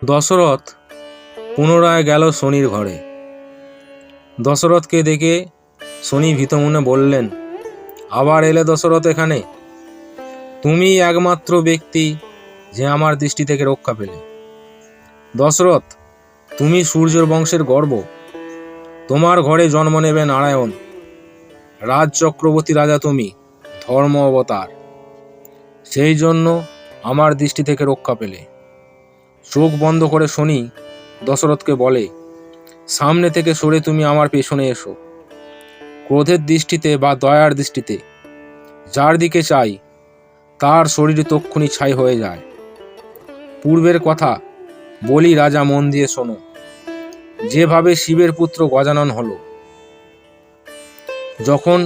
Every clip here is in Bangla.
দশরথ পুনরায় গেল শনির ঘরে। দশরথকে দেখে শনি ভীত মনে বললেন, আবার এলে দশরথ এখানে? তুমি একমাত্র ব্যক্তি যে আমার দৃষ্টি থেকে রক্ষা পেলে। দশরথ, তুমি সূর্যের বংশের গর্ব। তোমার ঘরে জন্ম নেবে নারায়ণ। রাজ চক্রবর্তী রাজা তুমি, ধর্ম অবতার। সেই জন্য আমার দৃষ্টি থেকে রক্ষা পেলে। চোখ বন্ধ করে শনি দশরথকে বলে, সামনে থেকে সরে তুমি আমার পেছনে এসো। ক্রোধের দৃষ্টিতে বা দয়ার দৃষ্টিতে যার দিকে চাই তার শরীর তক্ষুনি ছাই হয়ে যায়। পূর্বের কথা বলি রাজা, মন দিয়ে শোনো। যেভাবে শিবের পুত্র গজানন হল, যখন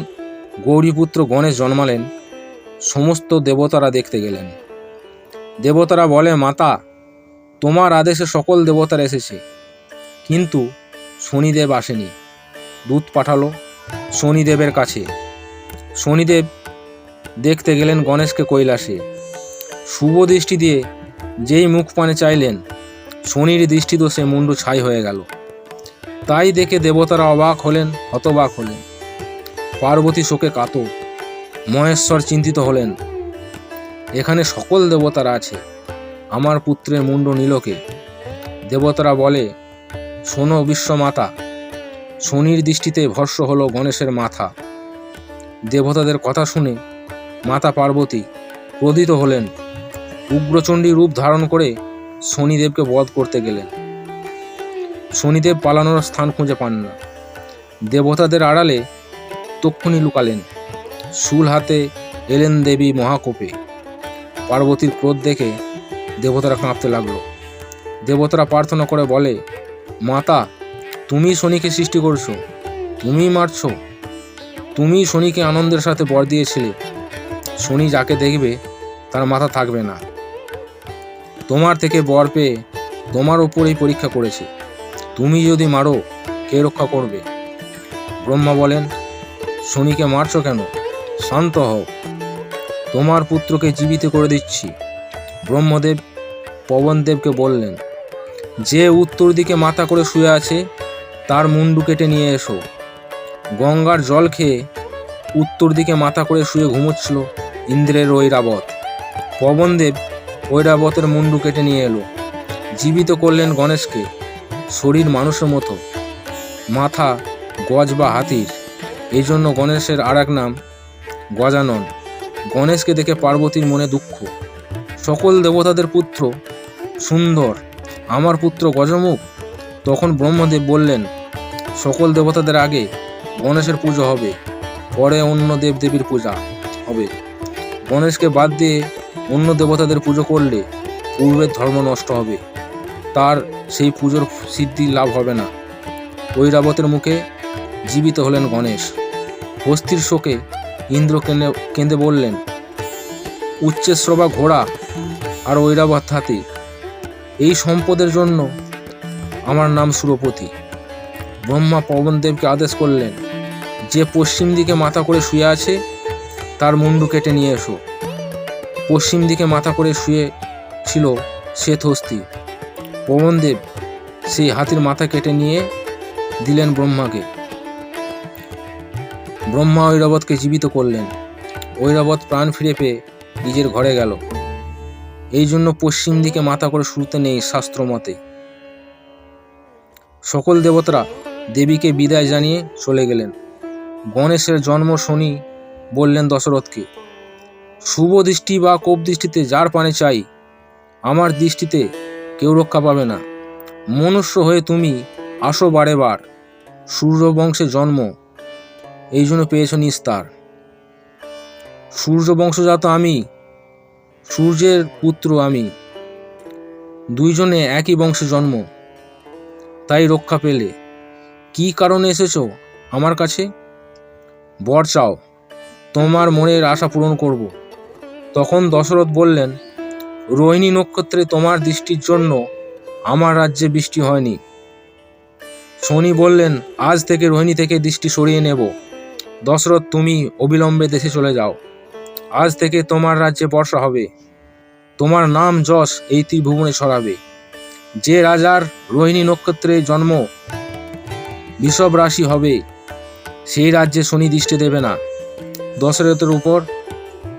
গৌরীপুত্র গণেশ জন্মালেন, সমস্ত দেবতারা দেখতে গেলেন। দেবতারা বলে, মাতা, তোমার আদেশে সকল দেবতারা এসেছে, কিন্তু শনিদেব আসেনি। দূত পাঠালো শনিদেবের কাছে। শনিদেব দেখতে গেলেন গণেশকে কৈলাসে। শুভ দৃষ্টি দিয়ে যেই মুখ পানে চাইলেন, শনির দৃষ্টিদোষে মুন্ডু ছাই হয়ে গেল। তাই দেখে দেবতারা অবাক হলেন, হতবাক হলেন। পার্বতী শোকে কাতর, মহেশ্বর চিন্তিত হলেন। এখানে সকল দেবতারা আছে, আমার পুত্রের মুন্ড নীলকে। দেবতারা বলে, শোনো বিশ্বমাতা, শনির দৃষ্টিতে ভস্ম হলো গণেশের মাথা। দেবতাদের কথা শুনে মাতা পার্বতী ক্রোধিত হলেন। উগ্রচণ্ডী রূপ ধারণ করে শনিদেবকে বধ করতে গেলেন। শনিদেব পালানোর স্থান খুঁজে পান না। দেবতাদের আড়ালে তক্ষুনি লুকালেন। শূল হাতে এলেন দেবী মহাকোপে। পার্বতীর ক্রোধ দেখে দেবতারা কাঁপতে লাগলো। দেবতারা প্রার্থনা করে বলে, মাতা, তুমি শনিকে সৃষ্টি করছো, তুমি মারছ। তুমি শনিকে আনন্দের সাথে বর দিয়েছিলে, শনি যাকে দেখবে তার মাথা থাকবে না। তোমার থেকে বর পেয়ে তোমার ওপরেই পরীক্ষা করেছে। তুমি যদি মারো, কে রক্ষা করবে? ব্রহ্মা বলেন, শনিকে মারছ কেন? শান্ত হও, তোমার পুত্রকে জীবিত করে দিচ্ছি। ব্রহ্মদেব পবনদেবকে বললেন, যে উত্তর দিকে মাথা করে শুয়ে আছে তার মুন্ডু কেটে নিয়ে এসো। গঙ্গার জল খেয়ে উত্তর দিকে মাথা করে শুয়ে ঘুমোচ্ছিল ইন্দ্রের ঐরাবত। পবনদেব ঐরাবতের মুন্ডু কেটে নিয়ে এলো। জীবিত করলেন গণেশকে। শরীর মানুষের মতো, মাথা গজ বা হাতির। এই জন্য গণেশের আর এক নাম গজানন। গণেশকে দেখে পার্বতীর মনে দুঃখ। সকল দেবতাদের পুত্র সুন্দর, আমার পুত্র গজমুখ। তখন ব্রহ্মদেব বললেন, সকল দেবতাদের আগে গণেশের পুজো হবে, পরে অন্য দেবদেবীর পূজা হবে। গণেশকে বাদ দিয়ে অন্য দেবতাদের পুজো করলে পূর্বের ধর্ম নষ্ট হবে, তার সেই পুজোর সিদ্ধি লাভ হবে না। ঐরাবতের মুখে জীবিত হলেন গণেশ। হস্তির শোকে ইন্দ্র কেঁদে বললেন, উচ্চশ্রবা ঘোড়া আর ঐরাবত হাতি, এই সম্পদের জন্য আমার নাম সুরপতি। ব্রহ্মা পবনদেবকে আদেশ করলেন, যে পশ্চিম দিকে মাথা করে শুয়ে আছে তার মুন্ডু কেটে নিয়ে এসো। পশ্চিম দিকে মাথা করে শুয়ে ছিল শ্বেত হস্তি। পবনদেব সেই হাতির মাথা কেটে নিয়ে দিলেন ব্রহ্মাকে। ব্রহ্মা ঐরাবতকে জীবিত করলেন। ঐরাবত প্রাণ ফিরে পেয়ে নিজের ঘরে গেল। এই জন্য পশ্চিম দিকে মাথা করে শুতে নেই শাস্ত্র মতে। সকল দেবতারা দেবীকে বিদায় জানিয়ে চলে গেলেন। গণেশের জন্ম শনি বললেন দশরথকে, শুভ দৃষ্টি বা কোপ দৃষ্টিতে যার পানে চাই, আমার দৃষ্টিতে কেউ রক্ষা পাবে না। মনুষ্য হয়ে তুমি আসো বারে বার। সূর্য বংশে জন্ম, এই জন্য পেয়েছ নিস্তার। সূর্য বংশজাত আমি, সূর্যের পুত্র আমি, দুইজনে একই বংশে জন্ম, তাই রক্ষা পেলে। কি কারণে এসেছো আমার কাছে? বর চাও, তোমার মনের আশা পূরণ করব। তখন দশরথ বললেন, রোহিণী নক্ষত্রে তোমার দৃষ্টির জন্য আমার রাজ্যে বৃষ্টি হয়নি। শনি বললেন, আজ থেকে রোহিণী থেকে দৃষ্টি সরিয়ে নেব। দশরথ, তুমি অবিলম্বে দেশে চলে যাও। আজ থেকে তোমার রাজ্যে বর্ষা হবে, তোমার নাম যশ এই ত্রিভুবনে ছড়াবে। যে রাজার রোহিণী নক্ষত্রে জন্ম বৃষভ রাশি হবে, সেই রাজ্যে শনি দৃষ্টি দেবে না। দশরথের উপর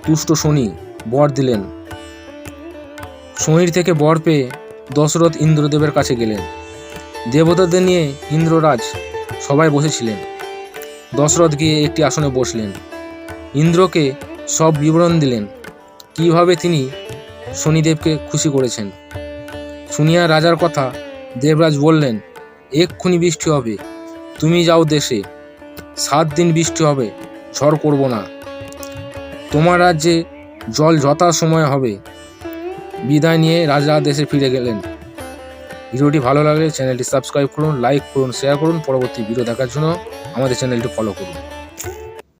তুষ্ট শনি বর দিলেন। শনির থেকে বর পেয়ে দশরথ ইন্দ্রদেবের কাছে গেলেন। দেবতাদের নিয়ে ইন্দ্ররাজ সবাই বসেছিলেন। দশরথ গিয়ে একটি আসনে বসলেন। ইন্দ্রকে সব বিবরণ দিলেন, কিভাবে তিনি শনিদেবকে খুশি করেছেন। শুনিয়া রাজার কথা দেবরাজ বললেন, এক্ষুনি বৃষ্টি হবে, তুমি যাও দেশে, 7 দিন বৃষ্টি হবে, ঝড় করব না। তোমার রাজ্যে জল যথা সময় হবে। বিদায় নিয়ে রাজা দেশে ফিরে গেলেন। ভিডিওটি ভালো লাগলে চ্যানেলটি সাবস্ক্রাইব করুন, লাইক করুন, শেয়ার করুন। পরবর্তী ভিডিও দেখার জন্য আমাদের চ্যানেলটি ফলো করুন।